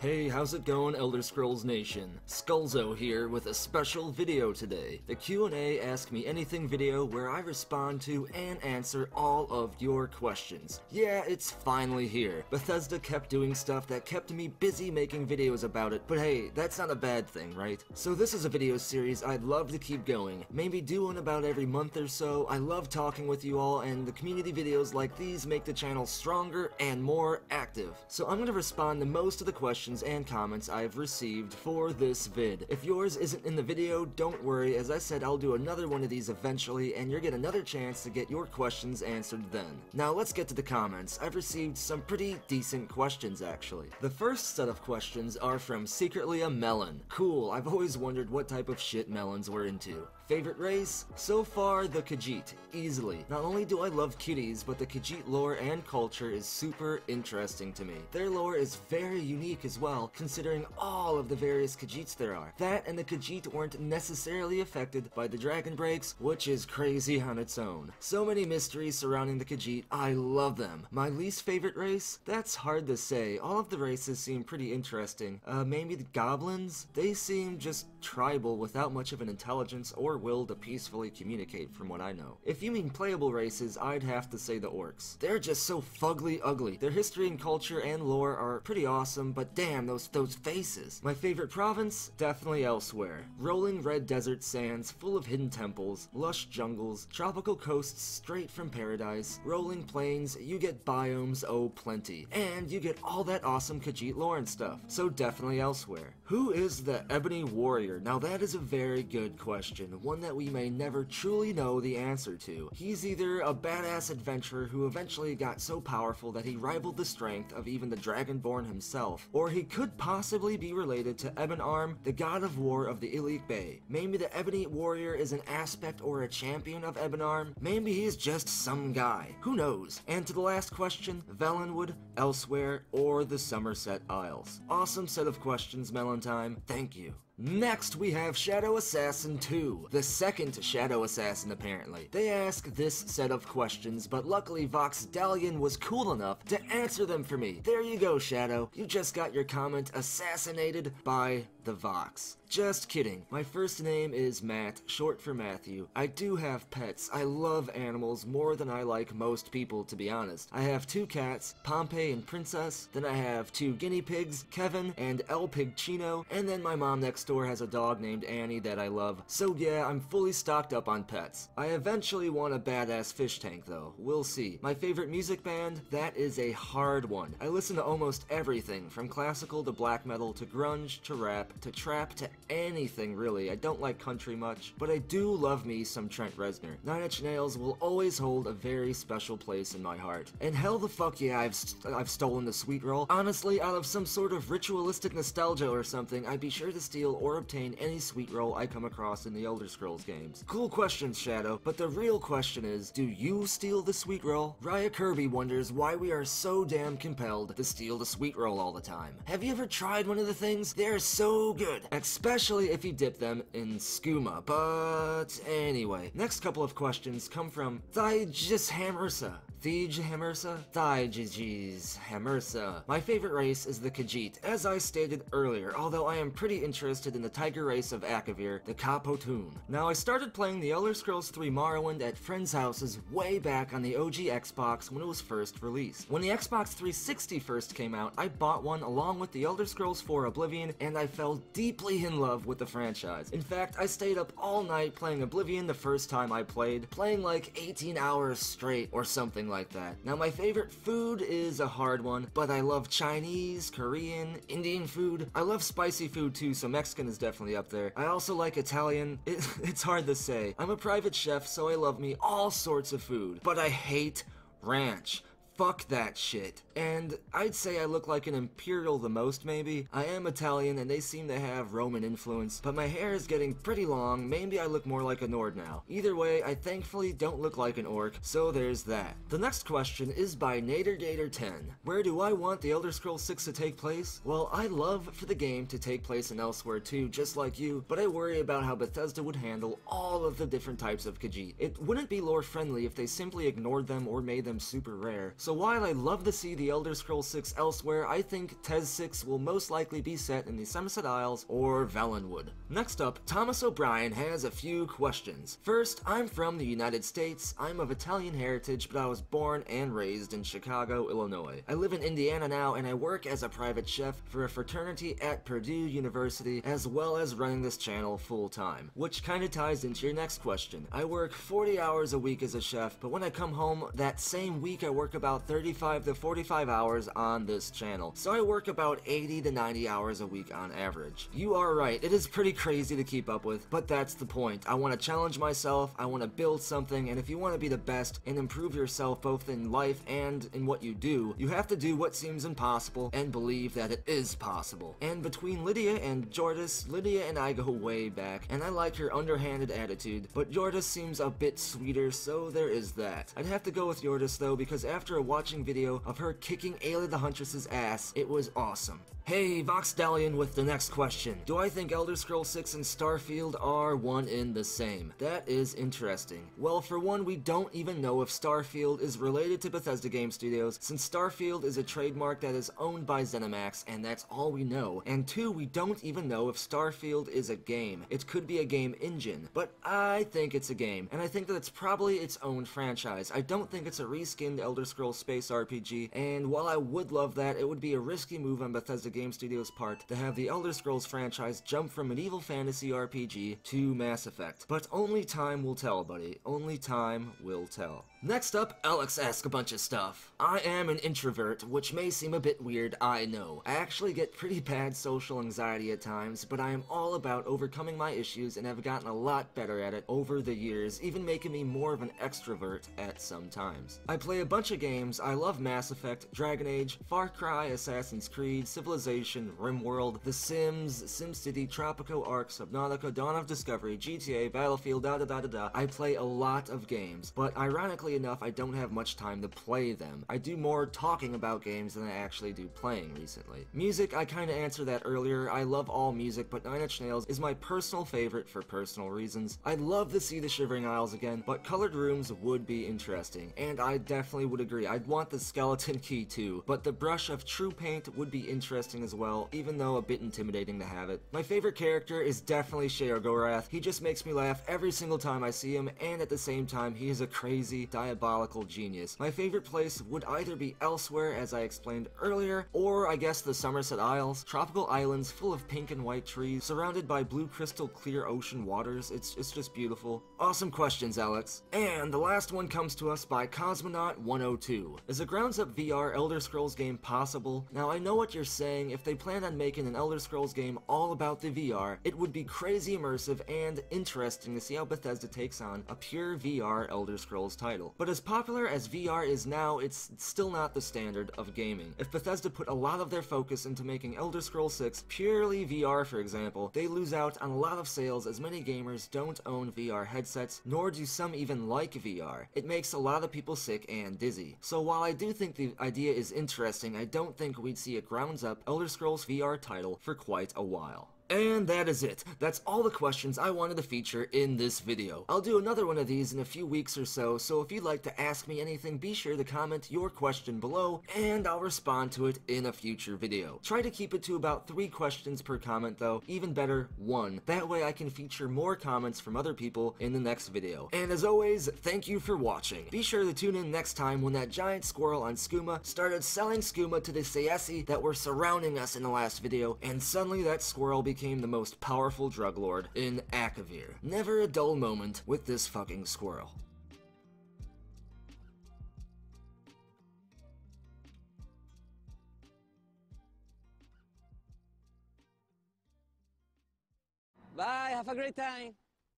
Hey, how's it going, Elder Scrolls Nation? Skullzo here with a special video today. The Q&A Ask Me Anything video where I respond to and answer all of your questions. Yeah, it's finally here. Bethesda kept doing stuff that kept me busy making videos about it, but hey, that's not a bad thing, right? So this is a video series I'd love to keep going. Maybe do one about every month or so. I love talking with you all, and the community videos like these make the channel stronger and more active. So I'm gonna respond to most of the questions and comments I've received for this vid. If yours isn't in the video, don't worry. As I said, I'll do another one of these eventually, and you'll get another chance to get your questions answered then. Now let's get to the comments. I've received some pretty decent questions, actually. The first set of questions are from Secretly a Melon. Cool, I've always wondered what type of shit melons were into. Favorite race? So far, the Khajiit, easily. Not only do I love kitties, but the Khajiit lore and culture is super interesting to me. Their lore is very unique as well, considering all of the various Khajiits there are. That and the Khajiit weren't necessarily affected by the dragon breaks, which is crazy on its own. So many mysteries surrounding the Khajiit, I love them. My least favorite race? That's hard to say. All of the races seem pretty interesting. Maybe the goblins? They seem just tribal without much of an intelligence or will to peacefully communicate from what I know. If you mean playable races, I'd have to say the orcs. They're just so fugly ugly. Their history and culture and lore are pretty awesome, but damn, those faces. My favorite province? Definitely elsewhere. Rolling red desert sands full of hidden temples, lush jungles, tropical coasts straight from paradise, rolling plains, you get biomes, oh plenty. And you get all that awesome Khajiit lore and stuff, so definitely elsewhere. Who is the Ebony Warrior? Now that is a very good question, one that we may never truly know the answer to. He's either a badass adventurer who eventually got so powerful that he rivaled the strength of even the Dragonborn himself, or he could possibly be related to Ebon Arm, the god of war of the Ilic Bay. Maybe the Ebony Warrior is an aspect or a champion of Ebon Arm. Maybe he's just some guy. Who knows? And to the last question, Valenwood, elsewhere, or the Somerset Isles. Awesome set of questions, Melantime. Thank you. Next, we have Shadow Assassin 2, the second Shadow Assassin apparently. They ask this set of questions, but luckily Voxdalian was cool enough to answer them for me. There you go, Shadow. You just got your comment assassinated by the Vox. Just kidding. My first name is Matt, short for Matthew. I do have pets. I love animals more than I like most people, to be honest. I have 2 cats, Pompey and Princess, then I have 2 guinea pigs, Kevin and El Pig Chino, and then my mom next door has a dog named Annie that I love. So yeah, I'm fully stocked up on pets. I eventually want a badass fish tank though. We'll see. My favorite music band? That is a hard one. I listen to almost everything, from classical to black metal to grunge to rap to trap to anything really. I don't like country much, but I do love me some Trent Reznor. Nine Inch Nails will always hold a very special place in my heart. And hell the fuck yeah, I've stolen the sweet roll. Honestly, out of some sort of ritualistic nostalgia or something, I'd be sure to steal or obtain any sweet roll I come across in the Elder Scrolls games. Cool questions, Shadow, but the real question is, do you steal the sweet roll? Raya Kirby wonders why we are so damn compelled to steal the sweet roll all the time. Have you ever tried one of the things? They're so good, especially if you dip them in skooma. But anyway, next couple of questions come from Thijs Hammersa. My favorite race is the Khajiit, as I stated earlier, although I am pretty interested in the tiger race of Akavir, the Kapotun. Now, I started playing the Elder Scrolls 3 Morrowind at friends' houses way back on the OG Xbox when it was first released. When the Xbox 360 first came out, I bought one along with the Elder Scrolls 4 Oblivion, and I fell deeply in love with the franchise. In fact, I stayed up all night playing Oblivion the first time I played, playing like 18 hours straight or something like that. Now, my favorite food is a hard one, but I love Chinese, Korean, Indian food. I love spicy food too, so Mexican is definitely up there. I also like Italian. It's hard to say. I'm a private chef, so I love me all sorts of food, but I hate ranch. Fuck that shit. And I'd say I look like an Imperial the most, maybe. I am Italian and they seem to have Roman influence, but my hair is getting pretty long. Maybe I look more like a Nord now. Either way, I thankfully don't look like an orc, so there's that. The next question is by NaderGator10. Where do I want the Elder Scrolls 6 to take place? Well, I love for the game to take place in elsewhere too, just like you, but I worry about how Bethesda would handle all of the different types of Khajiit. It wouldn't be lore friendly if they simply ignored them or made them super rare. So while I love to see the Elder Scrolls 6 elsewhere, I think TES 6 will most likely be set in the Somerset Isles or Valenwood. Next up, Thomas O'Brien has a few questions. First, I'm from the United States. I'm of Italian heritage, but I was born and raised in Chicago, Illinois. I live in Indiana now, and I work as a private chef for a fraternity at Purdue University, as well as running this channel full-time. Which kinda ties into your next question. I work 40 hours a week as a chef, but when I come home that same week I work about 35 to 45 hours on this channel. So I work about 80 to 90 hours a week on average. You are right, it is pretty crazy to keep up with, but that's the point. I want to challenge myself, I want to build something, and if you want to be the best and improve yourself both in life and in what you do, you have to do what seems impossible and believe that it is possible. And between Lydia and Jordis, Lydia and I go way back, and I like her underhanded attitude, but Jordis seems a bit sweeter, so there is that. I'd have to go with Jordis though, because after a watching video of her kicking Ayla the Huntress's ass, it was awesome. Hey, Voxdalian with the next question. Do I think Elder Scrolls 6 and Starfield are one in the same? That is interesting. Well, for one, we don't even know if Starfield is related to Bethesda Game Studios, since Starfield is a trademark that is owned by ZeniMax, and that's all we know. And two, we don't even know if Starfield is a game. It could be a game engine, but I think it's a game, and I think that it's probably its own franchise. I don't think it's a reskinned Elder Scrolls space RPG, and while I would love that, it would be a risky move on Bethesda Game Studios' part to have the Elder Scrolls franchise jump from medieval fantasy RPG to Mass Effect. But only time will tell, buddy. Only time will tell. Next up, Alex asks a bunch of stuff. I am an introvert, which may seem a bit weird, I know. I actually get pretty bad social anxiety at times, but I am all about overcoming my issues and have gotten a lot better at it over the years, even making me more of an extrovert at some times. I play a bunch of games. I love Mass Effect, Dragon Age, Far Cry, Assassin's Creed, Civilization, RimWorld, The Sims, SimCity, Tropico, Ark, Subnautica, Dawn of Discovery, GTA, Battlefield, da-da-da-da-da. I play a lot of games, but ironically enough, I don't have much time to play them. I do more talking about games than I actually do playing recently. Music, I kinda answered that earlier. I love all music, but Nine Inch Nails is my personal favorite for personal reasons. I'd love to see the Shivering Isles again, but Colored Rooms would be interesting, and I definitely would agree. I'd want the skeleton key too, but the brush of true paint would be interesting as well, even though a bit intimidating to have it. My favorite character is definitely Sheogorath. He just makes me laugh every single time I see him, and at the same time, he is a crazy, diabolical genius. My favorite place would either be elsewhere, as I explained earlier, or I guess the Somerset Isles. Tropical islands full of pink and white trees, surrounded by blue crystal clear ocean waters. It's just beautiful. Awesome questions, Alex. And the last one comes to us by Cosmonaut102. Is a grounds-up VR Elder Scrolls game possible? Now, I know what you're saying. If they plan on making an Elder Scrolls game all about the VR, it would be crazy immersive and interesting to see how Bethesda takes on a pure VR Elder Scrolls title. But as popular as VR is now, it's still not the standard of gaming. If Bethesda put a lot of their focus into making Elder Scrolls 6 purely VR, for example, they lose out on a lot of sales, as many gamers don't own VR headsets, nor do some even like VR. It makes a lot of people sick and dizzy. So while I do think the idea is interesting, I don't think we'd see a grounds-up Elder Scrolls VR title for quite a while. And that is it. That's all the questions I wanted to feature in this video. I'll do another one of these in a few weeks or so if you'd like to ask me anything, be sure to comment your question below, and I'll respond to it in a future video. Try to keep it to about 3 questions per comment though, even better, 1. That way I can feature more comments from other people in the next video. And as always, thank you for watching. Be sure to tune in next time when that giant squirrel on skooma started selling skooma to the Sayesi that were surrounding us in the last video, and suddenly that squirrel became the most powerful drug lord in Akavir. Never a dull moment with this fucking squirrel. Bye, have a great time.